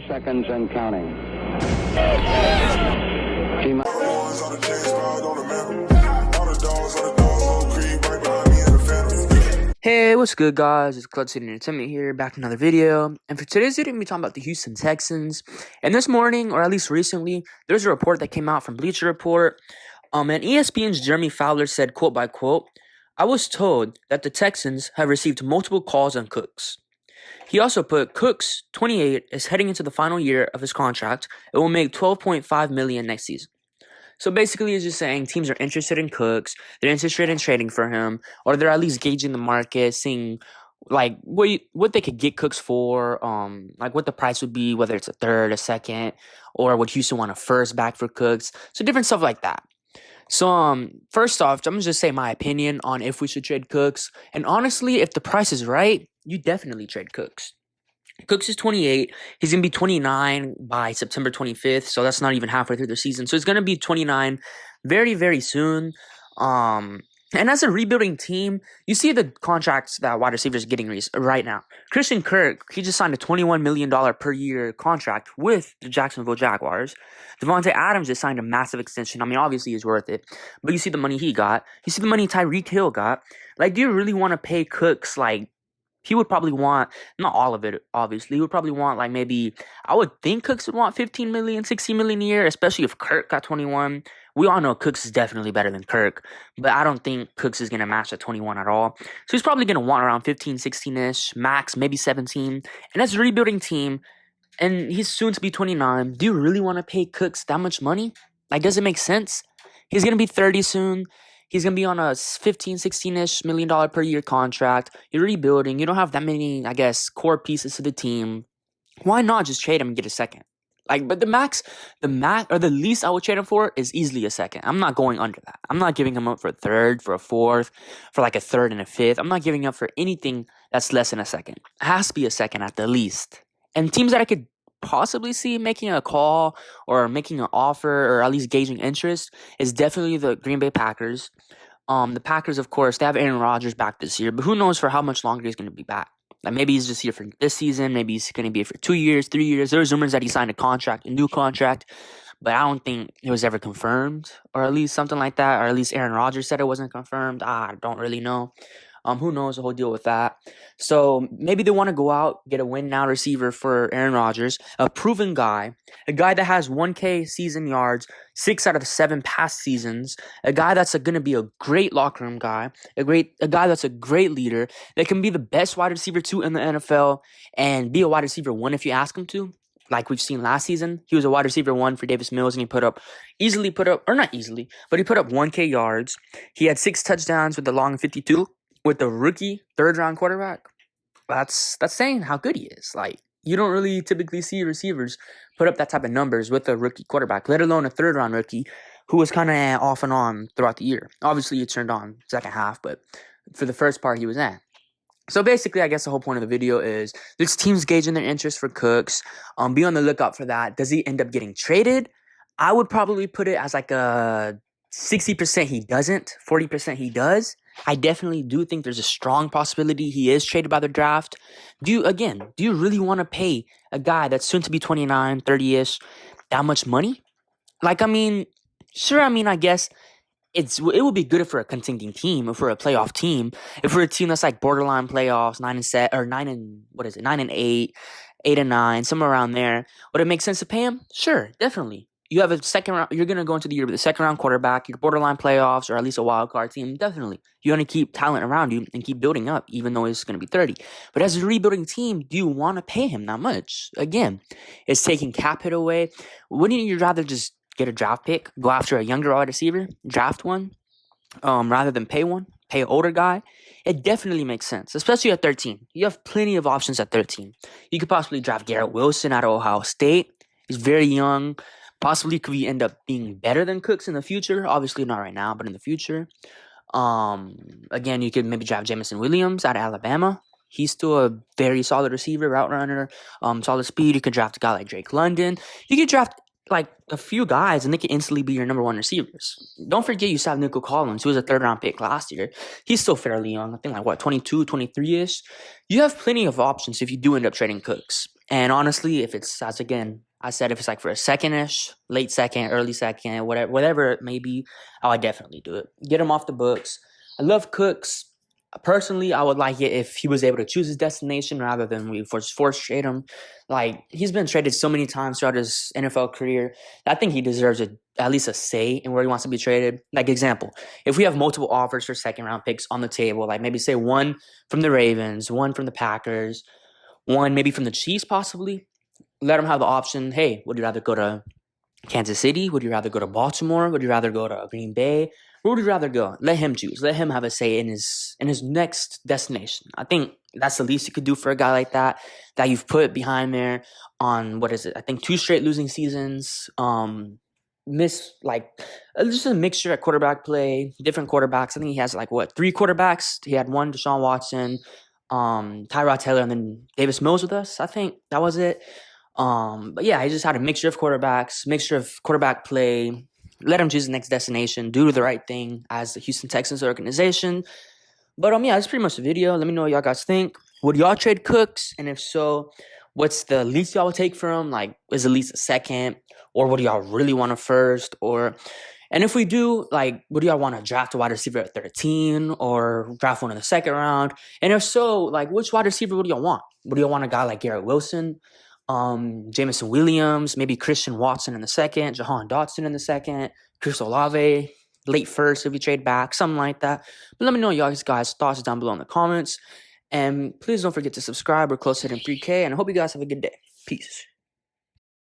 30 seconds and counting. Hey, what's good, guys? It's Clutch Entertainment here, back with another video. And for today's video, I'm going to be talking about the Houston Texans. And this morning, or at least recently, there's a report that came out from Bleacher Report. And ESPN's Jeremy Fowler said, quote by quote, "I was told that the Texans have received multiple calls on Cooks." He also put Cooks, 28, is heading into the final year of his contract and will make $12.5 million next season. So basically, he's just saying teams are interested in Cooks, they're interested in trading for him, or they're at least gauging the market, seeing like what they could get Cooks for, like what the price would be, whether it's a third, a second, or would Houston want a first back for Cooks. So different stuff like that. So first off, I'm gonna just say my opinion on if we should trade Cooks. And honestly, if the price is right, you definitely trade Cooks. Cooks is 28. He's going to be 29 by September 25th, so that's not even halfway through the season. So he's going to be 29 very, very soon. And as a rebuilding team, you see the contracts that wide receivers are getting right now. Christian Kirk, he just signed a $21 million per year contract with the Jacksonville Jaguars. Devontae Adams just signed a massive extension. I mean, obviously he's worth it. But you see the money he got. You see the money Tyreek Hill got. Like, do you really want to pay Cooks, like, he would probably want, not all of it, obviously. He would probably want, like, maybe, I would think Cooks would want 15 million, 16 million a year, especially if Kirk got 21. We all know Cooks is definitely better than Kirk, but I don't think Cooks is going to match at 21 at all. So he's probably going to want around 15, 16-ish, max, maybe 17. And that's a rebuilding team, and he's soon to be 29. Do you really want to pay Cooks that much money? Like, does it make sense? He's going to be 30 soon. He's going to be on a 15, 16-ish million dollar per year contract. You're rebuilding. You don't have that many, I guess, core pieces to the team. Why not just trade him and get a second? Like, but the least I would trade him for is easily a second. I'm not going under that. I'm not giving him up for a third, for a fourth, for like a third and a fifth. I'm not giving up for anything that's less than a second. It has to be a second at the least. And teams that I could possibly see making a call or making an offer or at least gauging interest is definitely the Green Bay Packers. The Packers, of course, they have Aaron Rodgers back this year, but who knows for how much longer he's going to be back. Like, maybe he's just here for this season. Maybe he's going to be here for 2 years, 3 years. There's rumors that he signed a new contract, but I don't think it was ever confirmed, or at least something like that, or at least Aaron Rodgers said it wasn't confirmed. I don't really know. Who knows the whole deal with that. So maybe they want to go out, get a win now receiver for Aaron Rodgers, a proven guy, a guy that has 1K season yards, 6 out of the 7 past seasons, a guy that's going to be a great locker room guy, a guy that's a great leader, that can be the best wide receiver 2 in the NFL and be a wide receiver 1 if you ask him to. Like we've seen last season, he was a wide receiver 1 for Davis Mills, and he put up 1K yards. He had 6 touchdowns with the long 52. With the rookie third-round quarterback, that's saying how good he is. Like, you don't really typically see receivers put up that type of numbers with a rookie quarterback, let alone a third-round rookie who was kind of off and on throughout the year. Obviously, he turned on second half, but for the first part, he was in. So basically, I guess the whole point of the video is this team's gauging their interest for Cooks. Be on the lookout for that. Does he end up getting traded? I would probably put it as like a 60% he doesn't, 40% he does. I definitely do think there's a strong possibility he is traded by the draft. Do you really want to pay a guy that's soon to be 29, 30-ish that much money? Like, I mean, sure, I guess it would be good for a contending team, if we're a playoff team, if we're a team that's like borderline playoffs, 9 and 8, 8 and 9, somewhere around there. Would it make sense to pay him? Sure, definitely. You have a second round. You're gonna go into the year with a second round quarterback. You're borderline playoffs or at least a wild card team. Definitely, you want to keep talent around you and keep building up, even though it's gonna be 30. But as a rebuilding team, do you want to pay him that much? Again, it's taking cap hit away. Wouldn't you rather just get a draft pick, go after a younger wide receiver, draft one, rather than pay one, pay an older guy? It definitely makes sense, especially at 13. You have plenty of options at 13. You could possibly draft Garrett Wilson out of Ohio State. He's very young. Possibly could we end up being better than Cooks in the future? Obviously not right now, but in the future. Again, you could maybe draft Jameson Williams out of Alabama. He's still a very solid receiver, route runner, solid speed. You could draft a guy like Drake London. You could draft like a few guys and they can instantly be your number 1 receivers. Don't forget you still have Nico Collins, who was a 3rd-round pick last year. He's still fairly young. I think 22, 23-ish. You have plenty of options if you do end up trading Cooks. And honestly, if it's, as again, I said, if it's like for a second-ish, late second, early second, whatever it may be, I would definitely do it. Get him off the books. I love Cooks. Personally, I would like it if he was able to choose his destination rather than we force trade him. Like, he's been traded so many times throughout his NFL career. I think he deserves at least a say in where he wants to be traded. Like, example, if we have multiple offers for second-round picks on the table, like maybe say one from the Ravens, one from the Packers, one maybe from the Chiefs possibly, let him have the option. Hey, would you rather go to Kansas City? Would you rather go to Baltimore? Would you rather go to Green Bay? Where would you rather go? Let him choose. Let him have a say in his next destination. I think that's the least you could do for a guy like that you've put behind there on, what is it? I think 2 straight losing seasons. Just a mixture at quarterback play, different quarterbacks. I think he has 3 quarterbacks. He had one, Deshaun Watson, Tyrod Taylor, and then Davis Mills with us. I think that was it. But yeah, he just had a mixture of quarterbacks, mixture of quarterback play. Let him choose the next destination, do the right thing as the Houston Texans organization. But yeah, that's pretty much the video. Let me know what y'all guys think. Would y'all trade Cooks? And if so, what's the least y'all would take for him? Like, is at least a second? Or would y'all really want a first? And if we do, like, would y'all want to draft a wide receiver at 13 or draft one in the second round? And if so, like, which wide receiver would y'all want? Would y'all want a guy like Garrett Wilson, Jameson Williams, maybe Christian Watson in the second, Jahan Dotson in the second, Chris Olave, late first if you trade back, something like that. But let me know y'all guys' thoughts down below in the comments. And please don't forget to subscribe. We're close to hitting 3K. And I hope you guys have a good day. Peace.